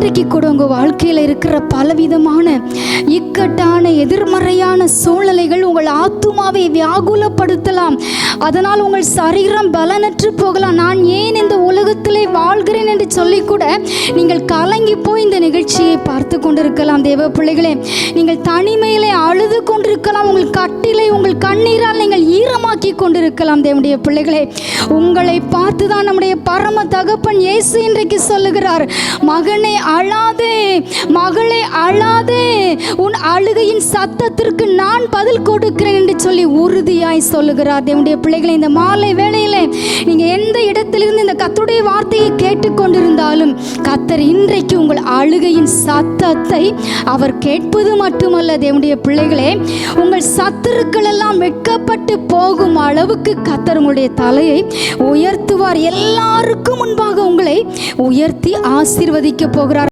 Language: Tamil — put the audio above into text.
இன்றைக்கு கூட உங்கள் வாழ்க்கையில் இருக்கிற பலவிதமான இக்கட்டான எதிர்மறையான சூழ்நிலைகள் உங்கள் ஆத்துமாவை வியாகுலப்படுத்தலாம். அதனால் உங்கள் சரீரம் பலனற்று போகலாம். நான் ஏன் இந்த உலகத்திலே வாழ்கிறேன் என்று சொல்லி கூட நீங்கள் கலங்கி போய் இந்த நிகழ்ச்சியை பார்த்து கொண்டிருக்கலாம். தேவ பிள்ளைகளே, நீங்கள் தனிமையிலே அழுது கொண்டிருக்கலாம். உங்கள் கட்டிலை உங்கள் கண்ணீரால் நீங்கள் ஈரமாக்கி கொண்டிருக்கலாம். தேவனுடைய பிள்ளைகளே, உங்களை பார்த்து தான் நம்முடைய பரம தகப்பன் இயேசு இன்றைக்கு சொல்லுகிறார், மகனே அழாதே, மகளே அழாதே, உன் அழுகையின் சத்தத்திற்கு நான் பதில் கொடுக்கிறேன் என்று சொல்லி உறுதியாய் சொல்லுகிறார். தேவனுடைய பிள்ளைகளை, இந்த மாலை வேளையிலே நீங்கள் எந்த இடத்திலிருந்து இந்த கர்த்தருடைய வார்த்தையை கேட்டுக்கொண்டிருந்தாலும் கர்த்தர் இன்றைக்கு உங்கள் அழுகையின் சத்தத்தை அவர் கேட்பது மட்டுமல்ல, தேவனுடைய பிள்ளைகளே, உங்கள் சத்துருக்கள் எல்லாம் வெட்கப்பட்டு போகும் அளவுக்கு கர்த்தர் உங்களுடைய தலையை உயர்த்துவார். எல்லாருக்கும் முன்பாக உங்களை உயர்த்தி ஆசீர்வதிக்க போகிறார்.